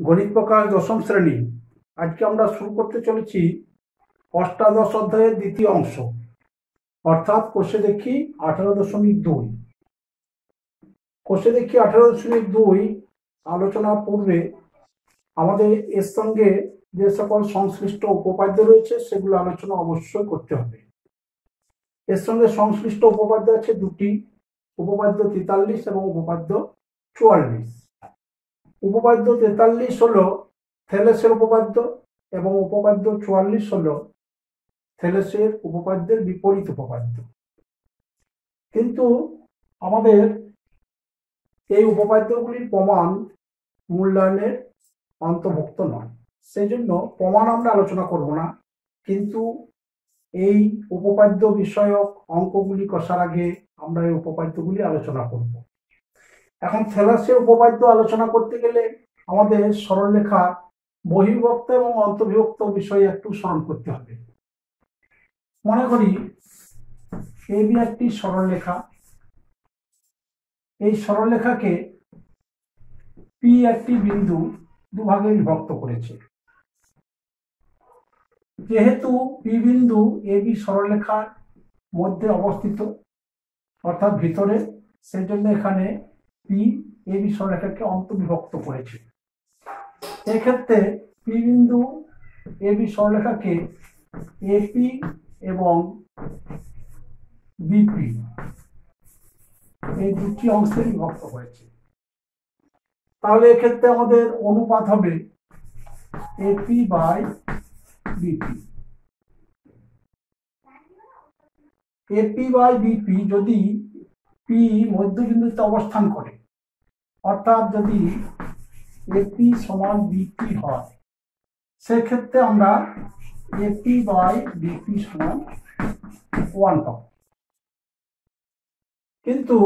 গণিত প্রকাশ দশম শ্রেণী। আজকে আমরা শুরু করতে চলেছি অষ্টাদশ অধ্যায়ের দ্বিতীয় অংশ, অর্থাৎ কোষে দেখি 18.2। কোষে দেখি 18.2 আলোচনার পূর্বে আমাদের এর সঙ্গে যে সকল সংশ্লিষ্ট উপপাদ্য রয়েছে সেগুলো আলোচনা অবশ্যই করতে হবে। এর সঙ্গে সংশ্লিষ্ট উপপাদ্য আছে দুটি, উপপাদ্য 43 এবং উপপাদ্য 44। উপপাদ্য 43 হলো থেলেসের উপপাদ্য এবং উপপাদ্য 44 হলো থেলেসের উপপাদ্যের বিপরীত উপপাদ্য। কিন্তু আমাদের এই উপপাদ্যগুলির প্রমাণ মূল্যায়নের অন্তর্ভুক্ত নয়, সেই জন্য প্রমাণ আমরা আলোচনা করব না, কিন্তু এই উপপাদ্য বিষয়ক অঙ্কগুলি কষার আগে আমরা এই উপপাদ্যগুলি আলোচনা করব। এখন থেলেসের উপপাদ্য আলোচনা করতে গেলে আমাদের সরলরেখা বহির্বিভক্ত এবং অন্তর্বিভক্ত বিষয়ে একটু স্মরণ করতে হবে। মনে করি এবি একটি সরলরেখা, এই সরলরেখাকে পি একটি বিন্দু দুভাগে বিভক্ত করেছে। যেহেতু পি বিন্দু এবি সরলরেখার মধ্যে অবস্থিত অর্থাৎ ভিতরে, সেই জন্য এখানে পি এবি সরলরেখাকে অন্তর্বিভক্ত করেছে। এক্ষেত্রে পি বিন্দু এবি সরলরেখাকে এপি এবং বিপি এই দুটি অংশে বিভক্ত হয়েছে। তাহলে এক্ষেত্রে আমাদের অনুপাত হবে AP by BP. AP by BP যদি পি মধ্যবিন্দুতে অবস্থান করে, অর্থাৎ যদি এপি সমান বিপি হয়, সেক্ষেত্রে আমরা এপি বাই বিপি সমান 1 পাব। কিন্তু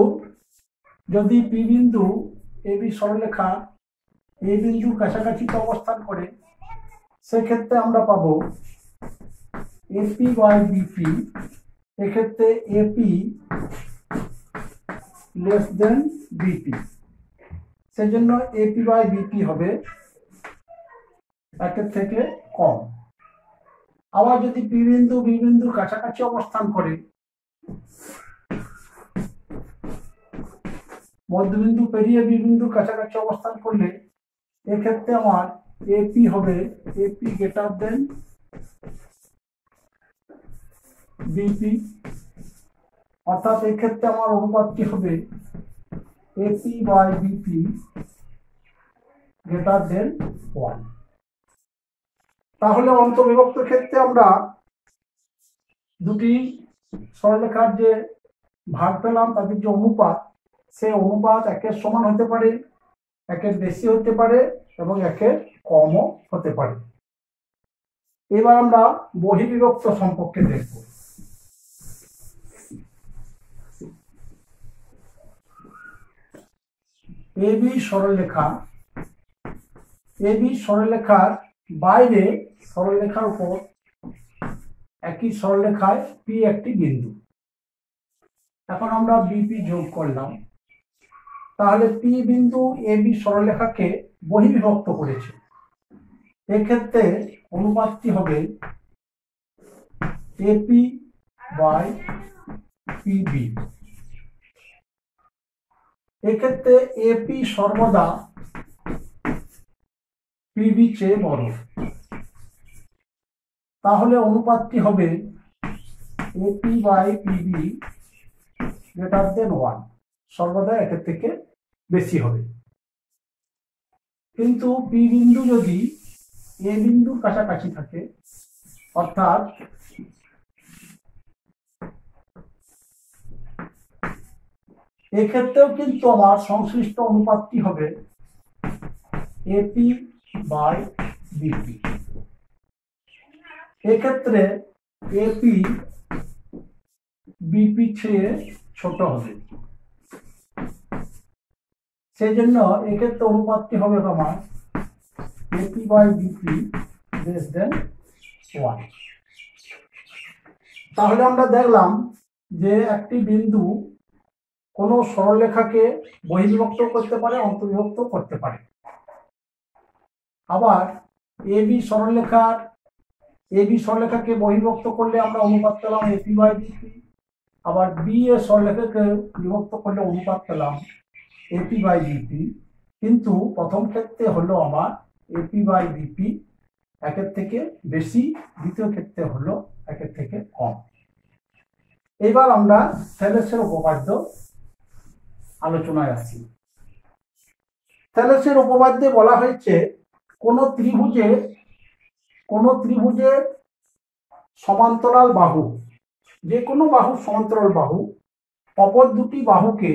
যদি পি বিন্দু এবি সরলরেখা এ বিন্দুর কাছাকাছি অবস্থান করে, সেক্ষেত্রে আমরা পাবো এপি বাই বিপি। এক্ষেত্রে এপি লেস দেন বিপি, সেজন্য এপি বাই বিপি হবে 1 থেকে কম। আবার যদি পি বিন্দু বি বিন্দুর কাছাকাছি অবস্থান করে, মধ্যবিন্দু পেরিয়ে বি বিন্দুর কাছাকাছি অবস্থান করলে, এক্ষেত্রে আমার এপি হবে এপি গ্রেটার দেন বিপি, অর্থাৎ এক্ষেত্রে আমার অনুপাতটি হবে AP by BP greater than 1। তাহলে অন্তর্বিভক্ত ক্ষেত্রে আমরা দুটি সরলরেখার যে ভাগ পেলাম, তাদের যে অনুপাত, সেই অনুপাত 1-এর সমান হতে পারে, 1-এর বেশি হতে পারে এবং 1-এর কমও হতে পারে। এবার আমরা বহির্বিভক্ত সম্পর্কে দেখব। এবি সরলরেখা, এবি সরলরেখার বাইরে সরলরেখার উপর একই সরলরেখায় পি একটি বিন্দু। এখন আমরা বিপি যোগ করলাম, তাহলে পি বিন্দু এবি সরলরেখাকে বহির্বিভক্ত করেছে। এক্ষেত্রে অনুপাতটি হবে এপি বাই পিবি। এক্ষেত্রে এপি সর্বদা পিবি চেয়ে বড়, তাহলে অনুপাতটি হবে AP by PB greater than 1, সর্বদা 1-এর থেকে বেশি হবে। কিন্তু পি বিন্দু যদি এ বিন্দুর কাছাকাছি থাকে, অর্থাৎ এক্ষেত্রেও কিন্তু আমার সংশ্লিষ্ট অনুপাতটি হবে এপি বাই বিপি। এক্ষেত্রে এপি বিপি চেয়ে ছোট হবে, সেই জন্য এক্ষেত্রে অনুপাতটি হবে আমার AP by BP less than 1। তাহলে আমরা দেখলাম যে একটি বিন্দু কোনো সরলরেখাকে বহির্বিভক্ত করতে পারে, অন্তর্বিভক্ত করতে পারে। আবার এবি সরলরেখাকে বহির্ভুক্ত করলে আমরা অনুপাত পেলাম এপি বাই বিপি। আবার বি এ সরলরেখাকে বিভক্ত করলে অনুপাত পেলাম এপি বাই বিপি। কিন্তু প্রথম ক্ষেত্রে হলো আমার এপি বাই বিপি একের থেকে বেশি, দ্বিতীয় ক্ষেত্রে হলো একের থেকে কম। এবার আমরা থ্যালেসের উপপাদ্য আলোচনায় আসি। থ্যালেসের উপপাদ্যে বলা হয়েছে কোন ত্রিভুজের সমান্তরাল বাহু, যে কোনো বাহুর সমান্তরাল বাহু অপর দুটি বাহুকে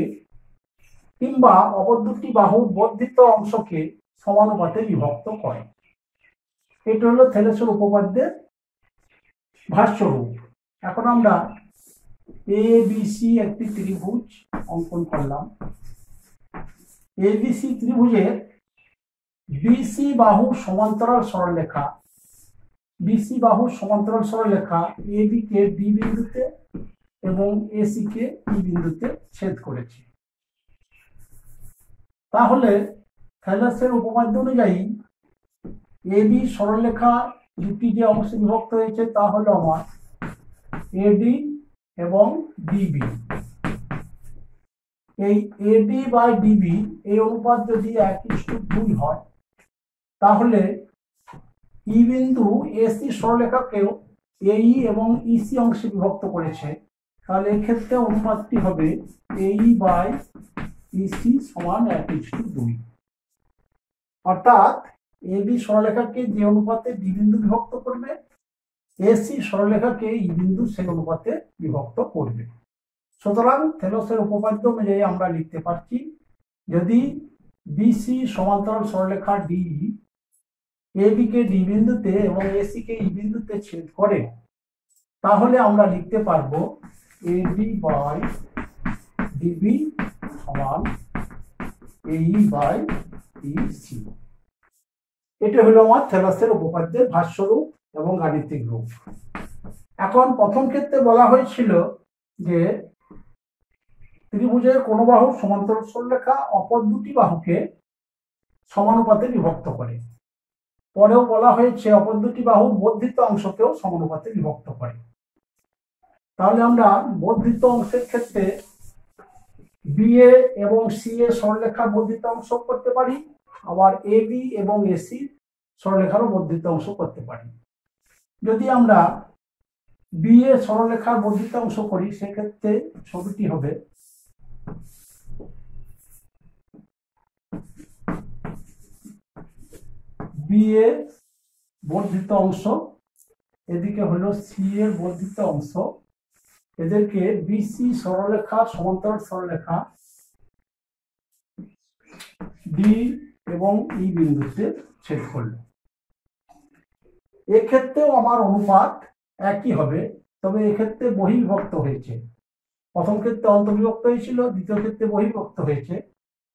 কিংবা অপর দুটি বাহুর বর্ধিত অংশকে সমানুপাতে বিভক্ত করে। এটা হলো থ্যালেসের উপপাদ্যের ভাষ্যরূপ। এখন আমরা এ বি সি একটি ত্রিভুজ অঙ্কন করলাম। এবিসি ত্রিভুজের বিসি বাহুর সমান্তরাল সরলরেখা এবি কে ডি বিন্দুতে এবং এসি কে ই বিন্দুতে ছেদ করেছে। তাহলে থ্যালেসের উপপাদ্য অনুযায়ী এবি সরলরেখা দুটি যে অংশে বিভক্ত হয়েছে তা হলো আমার এডি এবং ডিবি। এই এডি বাই ডিবি এই অনুপাত যদি 1:2 হয় তাহলে ই বিন্দু এসি সরলরেখাকেও এই এবং ইসি অংশে বিভক্ত করেছে। তাহলে এক্ষেত্রে অনুপাতটি হবে এই বাই ইসি সমান 1:2। অর্থাৎ এবি সরলরেখাকে যে অনুপাতে ডি বিন্দু বিভক্ত করবে, এসি সরলরেখাকে ই বিন্দু সেই অনুপাতে বিভক্ত করবে। সুতরাং থ্যালেসের উপপাদ্য অনুযায়ী আমরা লিখতে পারছি যদি বিসি সমান্তরাল সরলরেখা ডি এবি কে ডি বিন্দুতে এবং এসি কে ই বিন্দুতে ছেদ করে তাহলে আমরা লিখতে পারবো এবি বাই ডিবি সমান এই বাই ইসি। এটা হলো আমার থ্যালেসের উপপাদ্যের ভাষ্যরূপ এবং গাণিতিক রূপ। এখন প্রথম ক্ষেত্রে বলা হয়েছিল যে ত্রিভুজের কোন বাহুর সমান্তরাল সরলরেখা অপর দুটি বাহুকে সমানুপাতে বিভক্ত করে। পরেও বলা হয়েছে অপর দুটি বাহুর বর্ধিত অংশকেও সমানুপাতে বিভক্ত করে। তাহলে আমরা বর্ধিত অংশের ক্ষেত্রে বিএ এবং সি এ সরলরেখার বর্ধিত অংশ করতে পারি, আবার এ বি এবং এসি সরলরেখারও বর্ধিত অংশ করতে পারি। যদি আমরা বিএ সরলরেখার বর্ধিত অংশ করি সেক্ষেত্রে ছবিটি হবে বিএ বর্ধিত অংশ, এদিকে হলো সি এর বর্ধিত অংশ। এদেরকে বিসি সরলরেখা সমান্তরাল সরলরেখা ডি এবং ই বিন্দুতে ছেদ করল। এক্ষেত্রেও আমার অনুপাত একই হবে, তবে এক্ষেত্রে বহির্বিভক্ত হয়েছে। প্রথম ক্ষেত্রে অন্তর্বিভক্ত হয়েছিল, দ্বিতীয় ক্ষেত্রে বহির্বিভক্ত হয়েছে।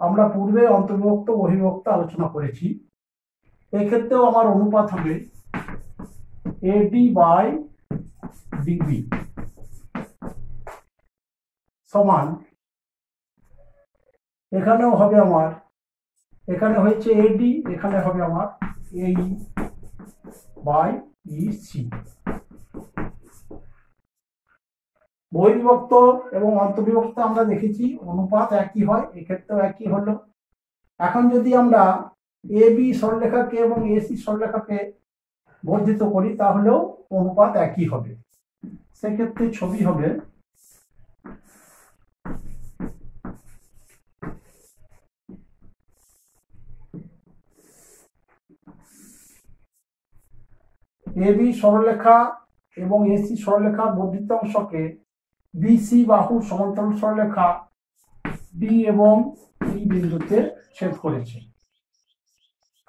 আমরা পূর্বে অন্তর্বিভক্ত বহির্বিভক্ত আলোচনা করেছি। এক্ষেত্রেও আমার অনুপাত হবে এডি বাই ডিবি সমান, এখানেও হবে আমার, এখানে হয়েছে এডি, এখানে হবে আমার এই বাই ইসি। বহির্বিভক্ত এবং অন্তর্বিভক্ত আমরা দেখেছি অনুপাত একই হয়, এক্ষেত্রেও একই হলো। এখন যদি আমরা এ বি সরলরেখাকে এবং এসি সরলরেখাকে বর্ধিত করি তাহলেও অনুপাত একই হবে। সেক্ষেত্রে ছবি হবে এ বি সরলরেখা এবং এসি সরলরেখা বর্ধিত অংশকে বিসি বাহুর সমান্তরাল সরলরেখা ডি এবং ই বিন্দুতে ছেদ করেছে।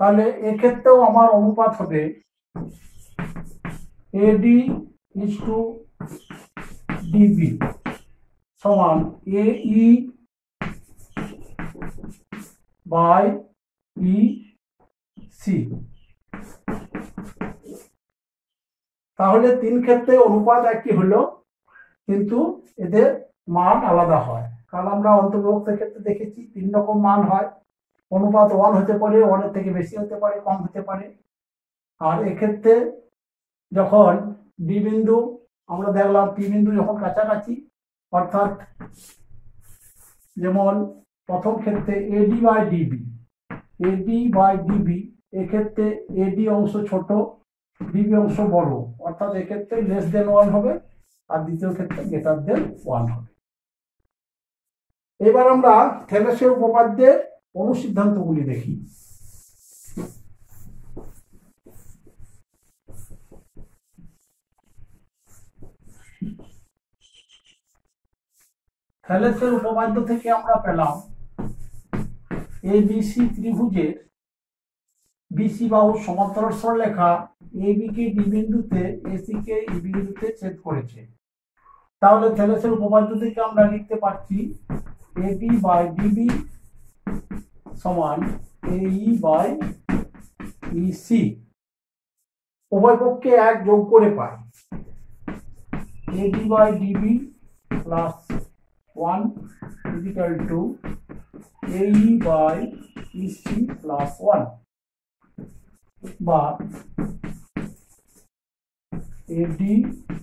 তাহলে এক্ষেত্রেও আমার অনুপাত হবে এডি ইজ টু ডিবি সমান এ ই বাই ই সি। তাহলে তিন ক্ষেত্রে অনুপাত একই হলো, কিন্তু এদের মান আলাদা হয়। কারণ আমরা অন্তর্বিভক্তের ক্ষেত্রে দেখেছি 3 রকম মান হয়। অনুপাত 1 হতে পারে, 1-এর থেকে বেশি হতে পারে, কম হতে পারে। আর এক্ষেত্রে যখন ডি বিন্দু আমরা দেখলাম পি বিন্দু যখন কাছাকাছি, অর্থাৎ যেমন প্রথম ক্ষেত্রে এডি বাই ডিবি, এক্ষেত্রে এডি অংশ ছোট, ডিবি অংশ বড়, অর্থাৎ এক্ষেত্রে লেস দেন 1 হবে, আর দ্বিতীয় ক্ষেত্রে গ্রেটার দেন 1 হবে। এবার আমরা থ্যালেসের উপপাদ্যের অনুসিদ্ধান্তগুলি দেখি। থ্যালেসের উপপাদ্য থেকে আমরা পেলাম এবিসি ত্রিভুজের বিসি বাহু সমান্তরাল সরলরেখা এবি কে ডি বিন্দুতে, এসি কে ই বিন্দুতে ছেদ করেছে। তাহলে থ্যালেসের উপপাদ্য থেকে আমরা লিখতে পারছি এডি বাই ডিবি সমান এই বাই ইসি। উভয় পক্ষে 1 যোগ করে পাই AD by DB plus 1 equal to AE by EC plus 1, বা এডি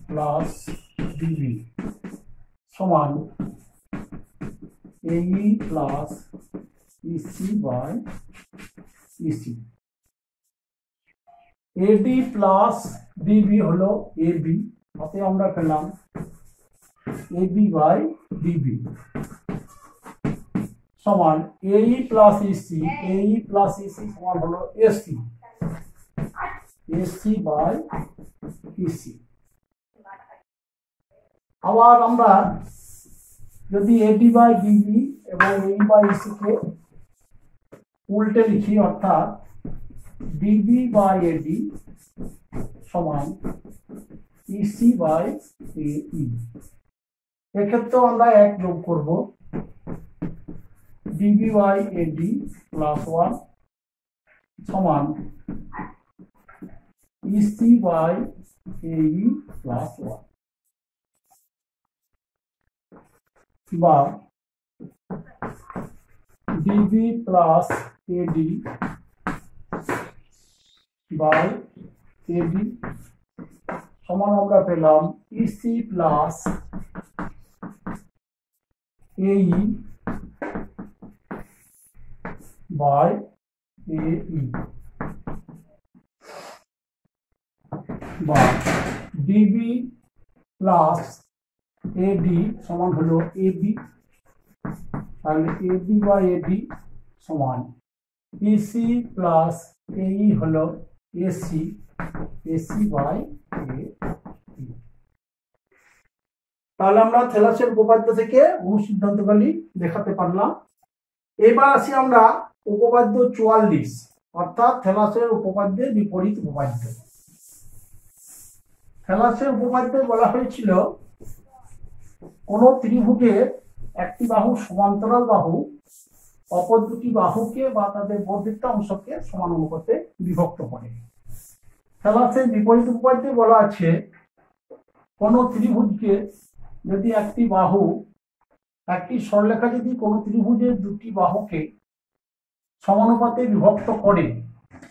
প্লাস ডিবি সমান AE plus EC by EC. AD plus DB হলো এবি, অতএব আমরা পেলাম এবি বাই ডিবি সমান এই প্লাস ইসি, সমান হলো এসি বাই ইসি। আবার আমরা যদি এডি বাই ডিবি এবং এই বাই ইসি কে উল্টে লিখি, অর্থাৎ ডিবি বাই এডি সমান ইসি বাই এই, এক্ষেত্রেও আমরা 1 যোগ করব, ডিবি বাই এডি প্লাস 1 সমান ইসি বাই এই প্লাস 1, বা DB plus AD by AD সমান আমরা পেলাম ইসি প্লাস এই বাই এই, বা ডিবি প্লাস এডি সমান হলো এবি, তাহলে এবি বাই এডি সমান ইসি প্লাস এই হলো এসি বাই এ। তাহলে আমরা থ্যালেসের উপপাদ্য থেকে অনুসিদ্ধান্তগুলি দেখাতে পারলাম। এবার আসি আমরা উপপাদ্য 44, অর্থাৎ থ্যালেসের উপপাদ্যের বিপরীত উপপাদ্য। থ্যালেসের উপপাদ্যে বলা হয়েছিল কোন ত্রিভুজের একটি বাহু সমান্তরাল বাহু অপর দুটি বাহুকে বা তাদের বর্ধিত অংশকে সমান অনুপাতে বিভক্ত করে। থ্যালেসের বিপরীত উপপাদ্যে বলা আছে কোন ত্রিভুজকে যদি একটি বাহু, একটি সরলরেখা যদি কোন ত্রিভুজের দুটি বাহুকে সমানুপাতে বিভক্ত করে,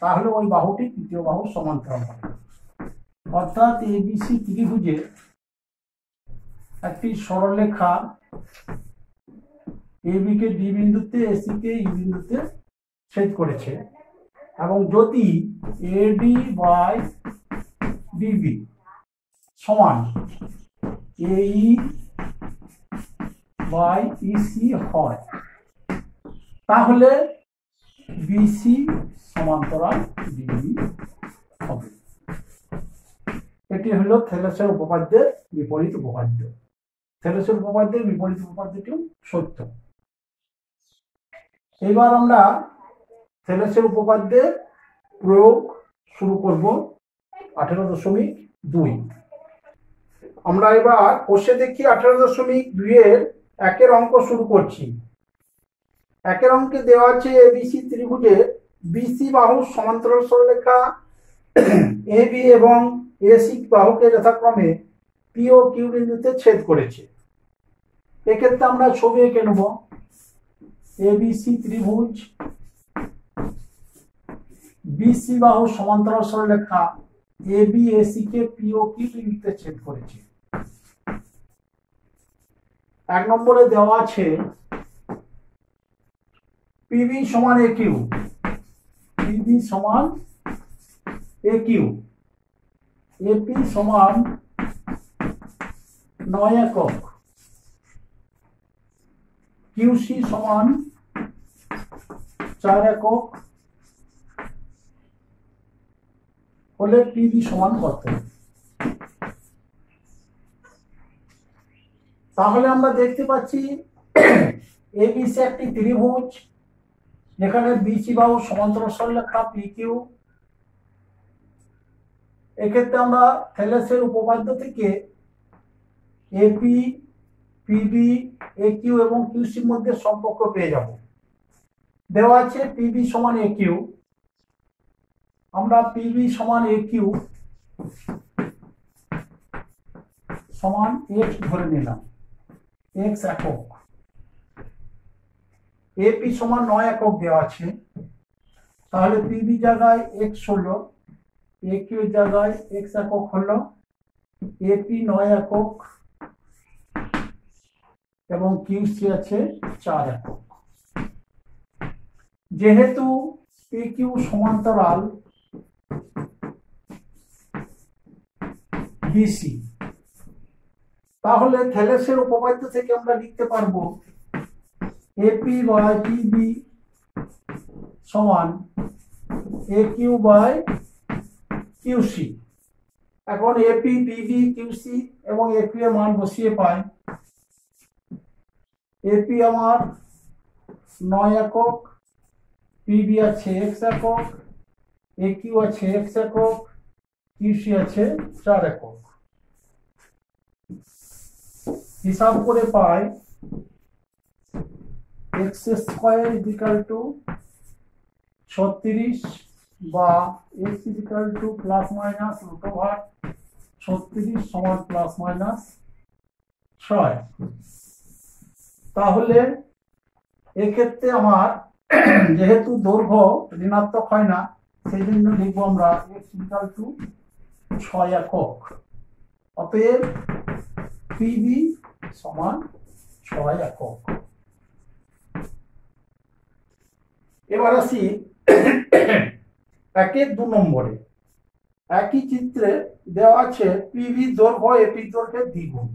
তাহলে ওই বাহুটি তৃতীয় বাহুর সমান্তরাল হবে। অর্থাৎ এবিসি ত্রিভুজে একটি সরলরেখা এবি কে ডি বিন্দুতে, এসি কে ই বিন্দুতে ছেদ করেছে, এবং যদি এডি বাই ডিবি সমান এই বাই ইসি হয়, তাহলে বিসি সমান্তরাল ডিবি হবে। এটি হলো থ্যালেসের উপপাদ্যের বিপরীত উপপাদ্য। থ্যালেসের উপপাদ্যের বিপরীত উপপাদ্যটিও সত্য। এবার আমরা থ্যালেসের উপপাদ্যের প্রয়োগ শুরু করব 18.2। আমরা এবার কোষে দেখি 18.2 এর 1 অঙ্ক শুরু করছি। 1 অঙ্কে দেওয়া আছে এবিসি ত্রিভুজের বিসি বাহুর সমান্তরাল সরলরেখা এবি এবং এসি বাহুকে যথাক্রমে পি ও কিউ বিন্দুতে ছেদ করেছে। এক্ষেত্রে আমরা ছবি এঁকে নেব। এবিসি ত্রিভুজ বিসি বাহু সমান্তরাল সরলরেখা AB AC K P O Q বিন্দুতে ছেদ করেছে। 1 নম্বরে দেওয়া আছে পিবি সমান এ কিউ, পিবি সমান এ কিউ, এপি সমান 9 একক, কিউসি সমান 4 একক হলে পিবি সমান কত? তাহলে আমরা দেখতে পাচ্ছি এবিসি একটি ত্রিভুজ, যেখানে বিসি বাহু সমান্তরাল সরলরেখা পি কিউ। এক্ষেত্রে আমরা থেলেসের উপপাদ্য থেকে এপি, পিবি, এ কিউ এবং কিউসির মধ্যে সম্পর্ক পেয়ে যাব। দেওয়া আছে পিবি সমান এ কিউ, আমরা পিবি সমান এ কিউ সমান এক্স ধরে নিলাম, এক্স একক। এপি সমান 9 একক দেওয়া আছে, তাহলে পিবি জায়গায় এক্স হলো, এ কিউ জায়গায় এক্স একক হলো, এপি 9 একক এবং কিউসি আছে 4 একক। যেহেতু পি কিউ সমান্তরাল বিসি, তাহলে থেলেসের উপপাদ্য থেকে আমরা লিখতে পারবো এপি বাই পিবি সমান এ কিউ বাই কিউসি। এখন এপি, পিবি, কিউসি এবং এ কিউ এর মান বসিয়ে পাই। এপি আমার 9 একক, পিবি আছে এক্স একক, এ কিউ আছে এক্স একক, কিউসি আছে 4 একক। হিসাব করে পাই এক্স স্কোয়ার ইকুয়াল টু 36 বা x equal to plus minus root over 36 সমান প্লাস মাইনাস 6। তাহলে এক্ষেত্রে আমার যেহেতু দৈর্ঘ্য ঋণাত্মক হয় না, সেই জন্য লিখবো আমরা এক্স ইকুয়াল টু 6 একক। অতএব পিবি সমান 6 একক। এবার আসি 1-2 নম্বরে। একই চিত্রে দেওয়া আছে পিবি দৈর্ঘ্য এপি দৈর্ঘ্যের দ্বিগুণ।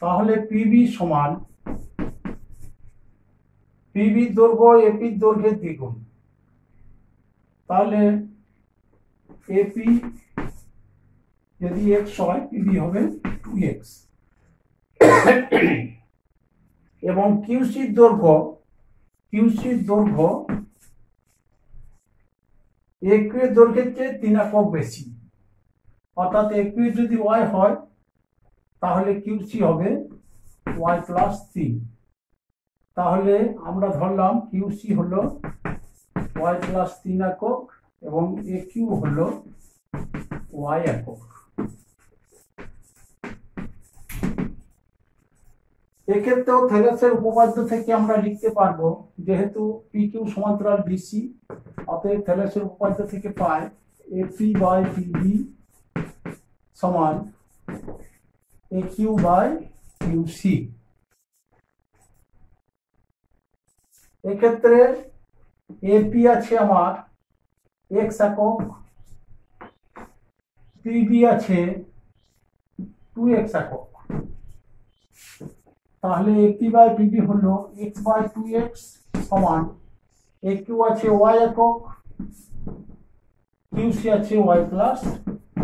তাহলে পিবি সমান পিবি দৈর্ঘ্য এপি দৈর্ঘ্যের দ্বিগুণ। তাহলে এপি যদি এক্স হয়, পিবি হবে 2x এবং কিউসির দৈর্ঘ্য এ কিউ এর দৈর্ঘ্যের চেয়ে 3 একক বেশি। অর্থাৎ এ কিউ যদি ওয়াই হয়, তাহলে কিউসি হবে ওয়াই প্লাস 3। তাহলে আমরা ধরলাম কিউসি হলো ওয়াই প্লাস 3 একক এবং এ কিউ হলো ওয়াই একক। এক্ষেত্রেও থেলেসের উপপাদ্য থেকে আমরা লিখতে পারবো, যেহেতু পি কিউ সমান্তরাল বিসি, অতএব থেলেসের উপপাদ্য থেকে পাই এপি বাই পিবি সমান এ কিউ বাই কিউসি। এক্ষেত্রে এপি আছে আমার এক্স একক, পিবি আছে 2x একক। তাহলে এপি বাই পিবি হলো x বাই 2x সমান এ কিউ আছে ওয়াই একক, কিউসি আছে ওয়াই প্লাস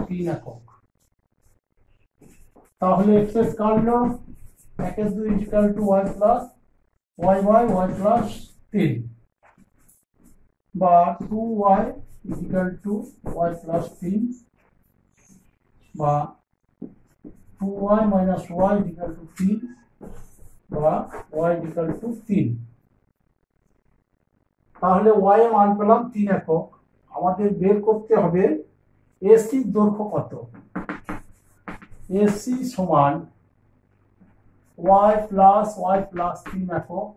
3 একক। তাহলে এক্স কাটলো, 1-2 equal to y plus y by y plus 3 বা 2y equal to y plus 3 বা 2y minus Y equal to 3 বা y ইকুয়াল টু 3। তাহলে y এর মান পেলাম 3 একক। আমাদের বের করতে হবে এসি দৈর্ঘ্য কত। এসি সমান ওয়াই প্লাস 3 একক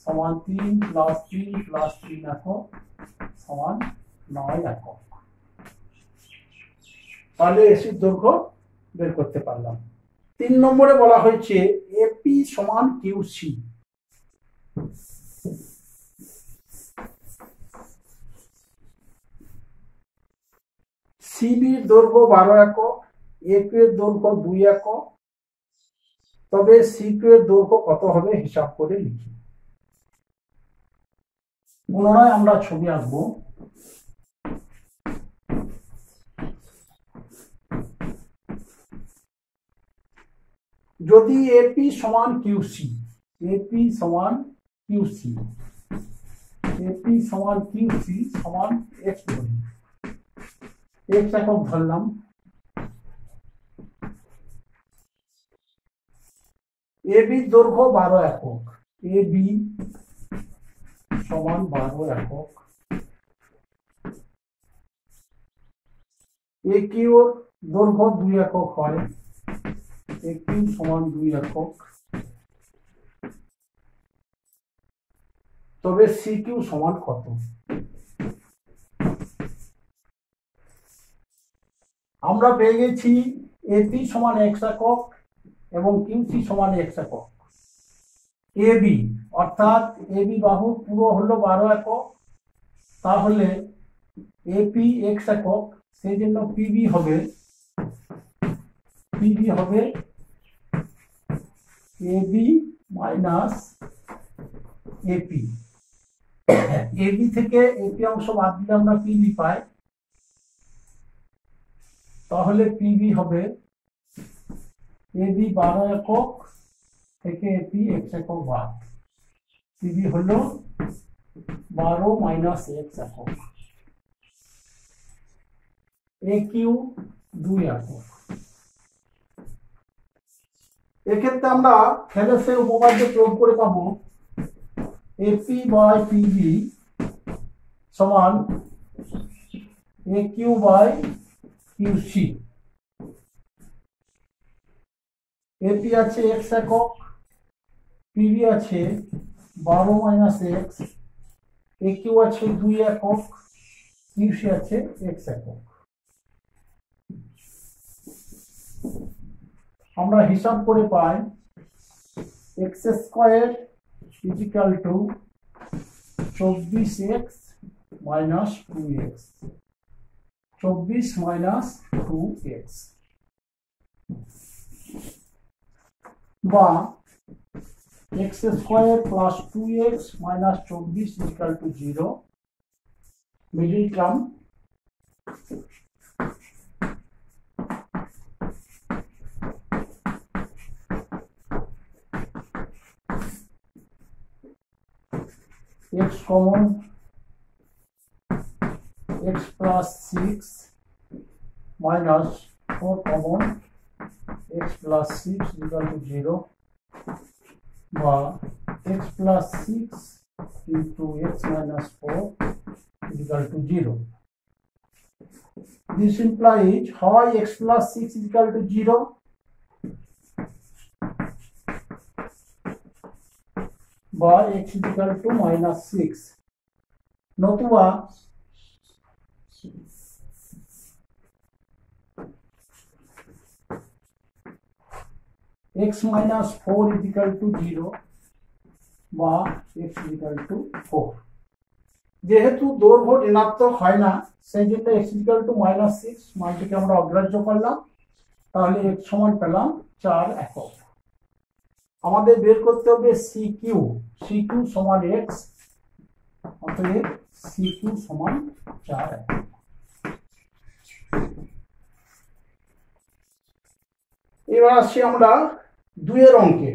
সমান 3 প্লাস 3 প্লাস 3 একক সমান 9 একক। তাহলে এসির দৈর্ঘ্য বের করতে পারলাম। 3 নম্বরে বলা হয়েছে এপি সমান কিউসি। সিবির দৈর্ঘ্য 12 একক, এপি এর দৈর্ঘ্য 2 একক, তবে সিকিউ এর দৈর্ঘ্য কত হবে হিসাব করে লিখি। পুনরায় আমরা ছবি আঁকবো। যদি এপি সমান কিউসি, এপি সমান কিউসি, এপি সমান কিউসি সমান এক্স ধরি, এক্স একক ধরলাম। এবি দৈর্ঘ্য 12 একক, এবি সমান 12 একক, একিউ দৈর্ঘ্য 2 একক হয়, একিউ সমান 2 একক, তবে সিকিউ সমান কত? আমরা পেয়ে গেছি এপি সমান এক্স একক এবং কিউসি সমান এক্স একক। এবি অর্থাৎ এবি বাহু পুরো হলো 12 একক, তাহলে এপি এক্স একক, সেই জন্য পিবি হবে এবি মাইনাস এপি। এবি থেকে এপি অংশ বাদ দিলে আমরা পিবি পাই, তাহলে পিবি হবে এবি 12 একক থেকে এপি এক্স একক বাদ, পিবি হলো 12 মাইনাস এক্স একক, একিউ 2 একক। এক্ষেত্রে আমরা ফেলেসের উপপাদ্য প্রয়োগ করে পাবো এপি বাই পিবি সমান একিউ বাই কিউসি। এপি আছে এক্স একক, পিবি আছে 12 মাইনাস এক্স, একিউ আছে 2 একক, কিউসি আছে এক্স একক। আমরা হিসাব করে পাই x square equal to 24x minus 2x, 24 minus 2x, বা x square plus 2x minus 24 equal to 0, middle term x common, x plus 6 minus 4 common, x plus 6 equal to 0, বা x plus 6 into x minus 4 equal to 0. This implies how x plus 6 is equal to 0? বা x is equal to minus 6, নতুবা x minus 4 is equal to 0 বা x is equal to 4। যেহেতু দৈর্ঘ্য ঋণাত্মক হয় না, সেই জন্য x is equal to minus 6 মানটিকে আমরা অগ্রাহ্য করলাম, তাহলে x সমান পেলাম 4 একক। আমাদের বের করতে হবে সিকিউ, সিকিউ সমান এক্স, অতএব সিকিউ সমান 4 একক। এবার আসছি আমরা 2 এর অঙ্কে।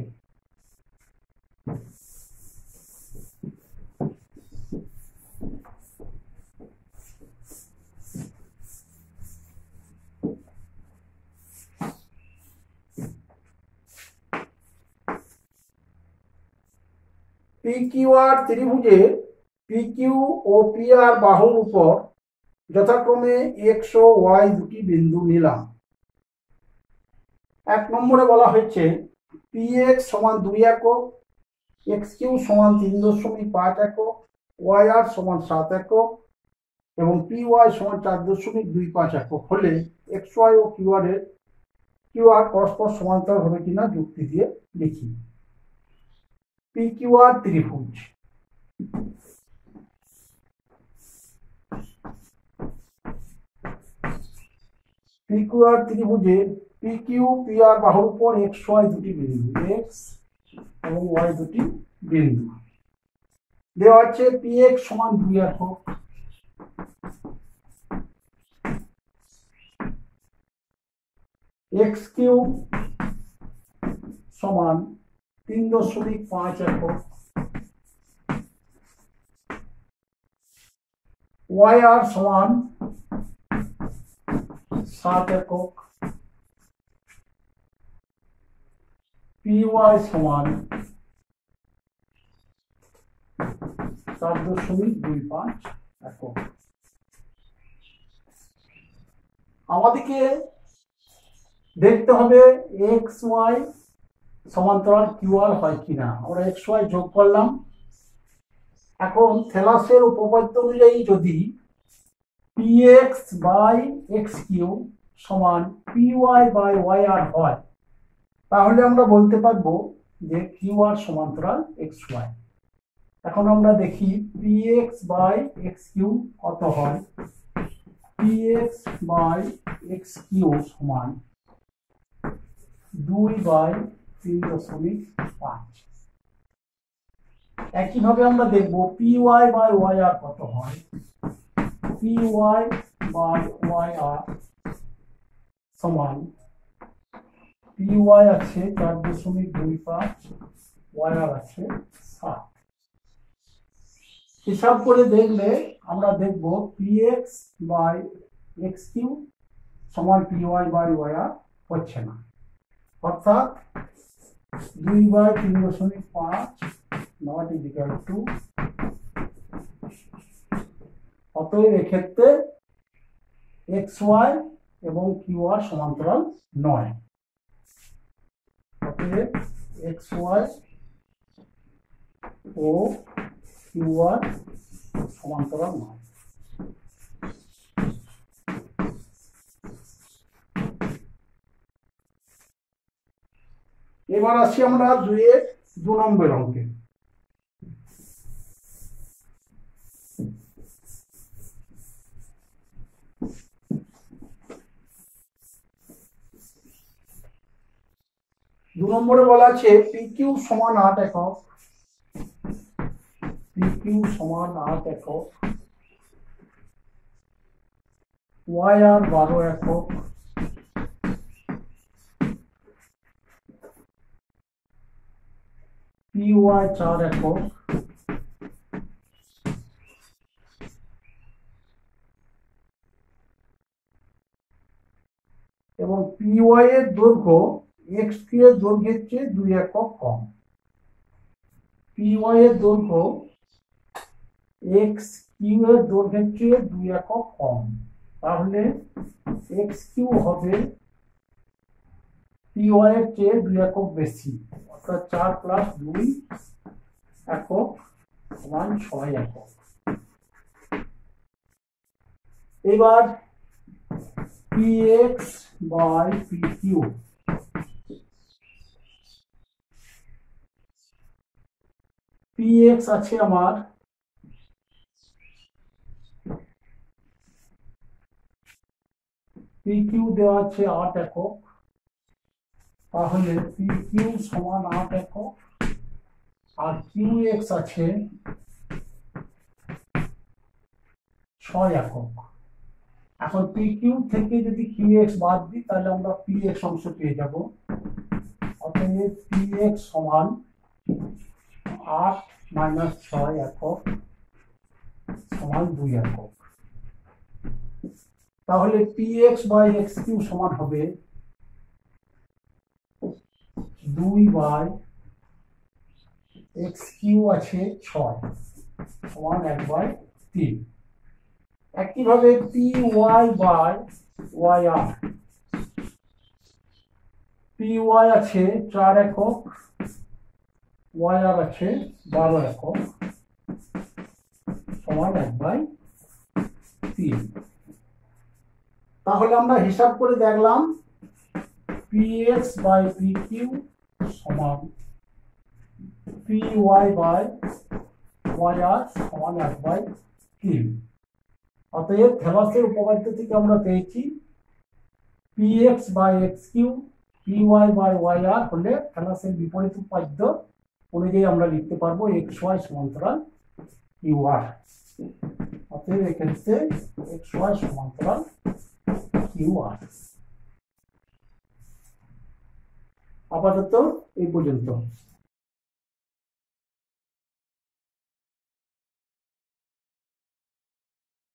পিকিউআর ত্রিভুজে পিকিউ ও পিআর বাহুর উপর যথাক্রমে এক্স ও ওয়াই দুটি বিন্দু নিলাম। এক নম্বরে বলা হয়েছে পি এক্স সমান 2 একক, এক্স কিউ সমান 3.5 একক, ওয়াই আর সমান 7 একক এবং পি ওয়াই সমান 4.25 একক হলে এক্স ওয়াই ও কিউ আর পরস্পর সমান্তরাল হবে কিনা যুক্তি দিয়ে লিখি। পি কিউ আর ত্রিভুজ, P Q R ত্রিভুজে P Q P R বাহুর উপর এক্স ওয়াই দুটি বিন্দু, এক্স এবং ওয়াই দুটি বিন্দু দেওয়া আছে। পি এক্স সমান 2 একক, এক্স কিউ সমান 3.5 একক, ওয়াই আর সমান 7 একক, পি ওয়াই সমান 4.25 একক। আমাদেরকে দেখতে হবে এক্স ওয়াই সমান্তরাল কিউ আর হয় কিনা। আমরা এক্স ওয়াই যোগ করলাম। এখন থেলাসের উপপাদ্য অনুযায়ী যদি P x by x Q সমান P Y by Y R হয়, তাহলে আমরা বলতে পারবো যে কিউ আর সমান্তরাল এক্স ওয়াই। এখন আমরা দেখি P x by x Q কত হয়। P x by x Q সমান 2/3.5। একইভাবে আমরা দেখব P Y by Y R কত হয়। P Y by Y R সমান পি ওয়াই আছে 4.25, ওয়াই আর আছে 7। হিসাব করে দেখলে আমরা দেখব P x by x Q সমান P Y by Y R হচ্ছে না, অর্থাৎ 2/3.5 নট ইকুয়াল টু। অতএব এক্ষেত্রে এক্স ওয়াই এবং কিউ আর সমান্তরাল নয়। অতএব এক্স ওয়াই ও কিউ আর সমান্তরাল নয়। এবার আসি আমরা 2 নম্বর অঙ্কে। দু নম্বরে বলা আছে পি কিউ সমান 8 একক, পি কিউ সমান 8 একক, ওয়াই আর 12 একক, পি ওয়াই 4 একক, এবং পি ওয়াই এর দৈর্ঘ্য এক্স কিউ এর দৈর্ঘ্যের চেয়ে 2 একক কম। পি ওয়াই এর দৈর্ঘ্য এক্স কিউ এর দৈর্ঘ্যের চেয়ে 2 একক কম, তাহলে এক্স কিউ হবে পি ওয়াই এর চেয়ে 2 একক বেশি, অর্থাৎ 4 + 2 একক সমান 6 একক। এবার P x by P Q, P X আছে আমার পি কিউ দেওয়া আছে 8 একক, তাহলে পি কিউ সমান 8 একক আর কিউ এক্স আছে 6 একক। এখন পি কিউ থেকে যদি কিউ এক্স বাদ দিই তাহলে আমরা পি এক্স অংশ পেয়ে যাব। অতএব পি এক্স সমান 8 - 6 একক সমান 2 একক। তাহলে P x by x Q সমান হবে 2/x কিউ আছে 6 সমান 1/3। একইভাবে P Y by Y R, P Y আছে 4 একক, ওয়াই আর আছে 12 একক সমান 1/3। তাহলে আমরা হিসাব করে দেখলাম P x by P Q সমান P Y by Y R সমান 1/3। অতএব থ্যালাসের উপপাদ্য থেকে আমরা পেয়েছি P x by x Q P Y by Y R হলে থ্যালাসের বিপরীত উপপাদ্য অনুযায়ী আমরা লিখতে পারবো এক্স ওয়াই সমান্তরাল কিউ আর। অতএব এক্ষেত্রে এক্স ওয়াই সমান্তরাল কিউ আর। আপাতত এই পর্যন্ত।